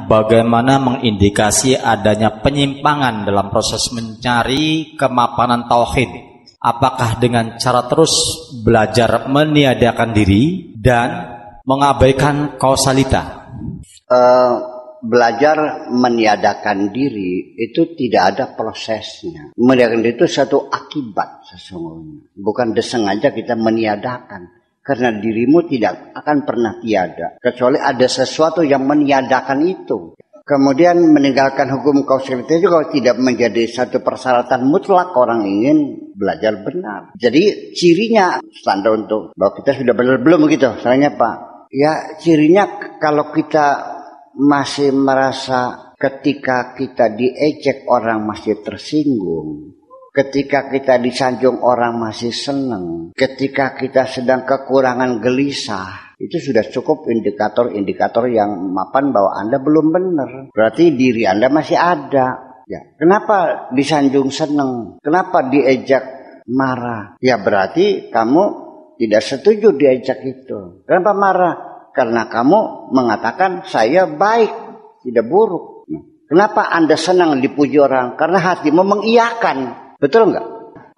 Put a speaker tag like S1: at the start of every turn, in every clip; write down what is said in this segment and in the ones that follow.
S1: bagaimana mengindikasi adanya penyimpangan dalam proses mencari kemapanan tauhid? Apakah dengan cara terus belajar meniadakan diri dan mengabaikan kausalita?
S2: Belajar meniadakan diri itu tidak ada prosesnya. Meniadakan diri itu satu akibat sesungguhnya. Bukan disengaja kita meniadakan. Karena dirimu tidak akan pernah tiada. Kecuali ada sesuatu yang meniadakan itu. Kemudian meninggalkan hukum kausalita juga tidak menjadi satu persyaratan mutlak orang ingin belajar benar. Jadi cirinya standar untuk bahwa kita sudah benar belum begitu. Soalnya Pak, ya cirinya kalau kita masih merasa ketika kita diejek orang masih tersinggung, ketika kita disanjung orang masih senang, ketika kita sedang kekurangan gelisah, itu sudah cukup indikator-indikator yang mapan bahwa Anda belum benar. Berarti diri Anda masih ada. Ya, kenapa disanjung senang? Kenapa diejek marah? Ya berarti kamu tidak setuju diejek itu. Kenapa marah? Karena kamu mengatakan saya baik, tidak buruk. Kenapa Anda senang dipuji orang? Karena hatimu mengiyakan. Betul enggak?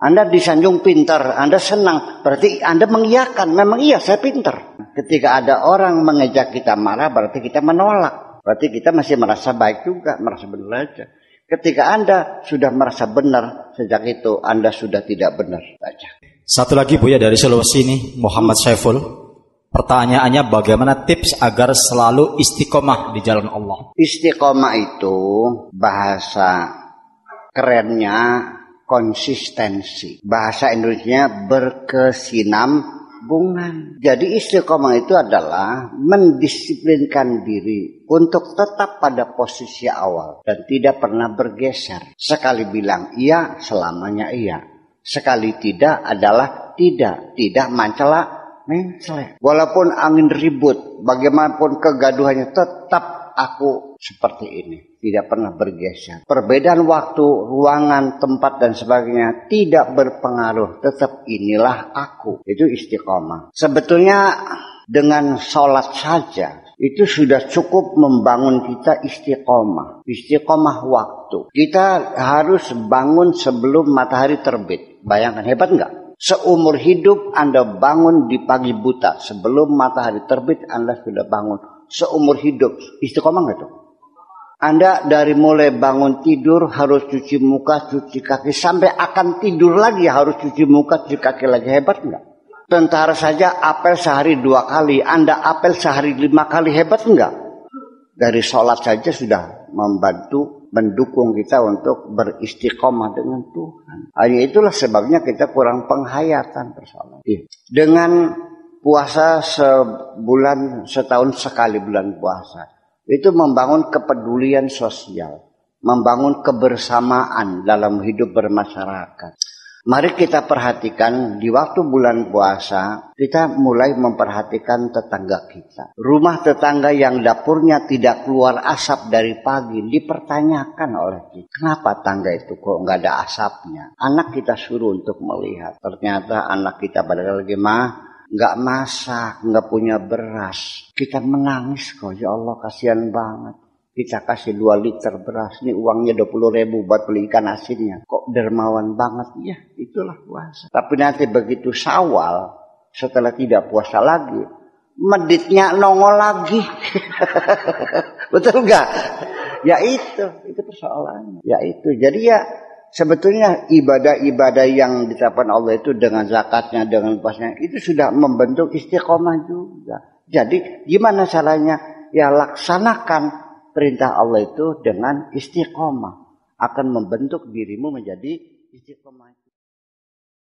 S2: Anda disanjung pintar, Anda senang. Berarti Anda mengiyakan. Memang iya saya pintar. Ketika ada orang mengejek kita marah, berarti kita menolak. Berarti kita masih merasa baik juga, merasa benar aja. Ketika Anda sudah merasa benar, sejak itu Anda sudah tidak benar saja.
S1: Satu lagi Buya dari Sulawesi ini, Muhammad Saiful. Pertanyaannya, bagaimana tips agar selalu istiqomah di jalan Allah?
S2: Istiqomah itu bahasa kerennya konsistensi. Bahasa Indonesia berkesinambungan. Jadi istiqomah itu adalah mendisiplinkan diri untuk tetap pada posisi awal dan tidak pernah bergeser. Sekali bilang iya, selamanya iya. Sekali tidak adalah tidak. Tidak mencela. Walaupun angin ribut, bagaimanapun kegaduhannya, tetap aku seperti ini. Tidak pernah bergeser. Perbedaan waktu, ruangan, tempat dan sebagainya tidak berpengaruh. Tetap inilah aku. Itu istiqomah. Sebetulnya dengan sholat saja itu sudah cukup membangun kita istiqomah. Istiqomah waktu. Kita harus bangun sebelum matahari terbit. Bayangkan, hebat enggak? Seumur hidup Anda bangun di pagi buta. Sebelum matahari terbit Anda sudah bangun. Seumur hidup. Istiqomah nggak tuh? Anda dari mulai bangun tidur harus cuci muka, cuci kaki. Sampai akan tidur lagi harus cuci muka, cuci kaki lagi. Hebat nggak? Tentara saja apel sehari 2 kali. Anda apel sehari 5 kali. Hebat nggak? Dari sholat saja sudah membantu, mendukung kita untuk beristiqomah dengan Tuhan. Hanya itulah sebabnya kita kurang penghayatan persoalan. Dengan puasa setahun sekali bulan puasa, itu membangun kepedulian sosial, membangun kebersamaan dalam hidup bermasyarakat. Mari kita perhatikan di waktu bulan puasa, kita mulai memperhatikan tetangga kita. Rumah tetangga yang dapurnya tidak keluar asap dari pagi, dipertanyakan oleh kita. Kenapa tangga itu kok nggak ada asapnya? Anak kita suruh untuk melihat. Ternyata anak kita pada lagi nggak masak, nggak punya beras. Kita menangis kok, ya Allah kasihan banget. Kita kasih 2 liter beras, ini uangnya 20.000 buat beli ikan asinnya. Kok dermawan banget? Ya, itulah puasa. Tapi nanti begitu Syawal, setelah tidak puasa lagi, meditnya nongol lagi. Betul nggak? Ya itu persoalannya. Ya itu. Jadi ya sebetulnya ibadah-ibadah yang diterapkan Allah itu dengan zakatnya, dengan puasanya, itu sudah membentuk istiqomah juga. Jadi gimana caranya? Ya laksanakan perintah Allah itu dengan istiqomah. Akan membentuk dirimu menjadi istiqomah.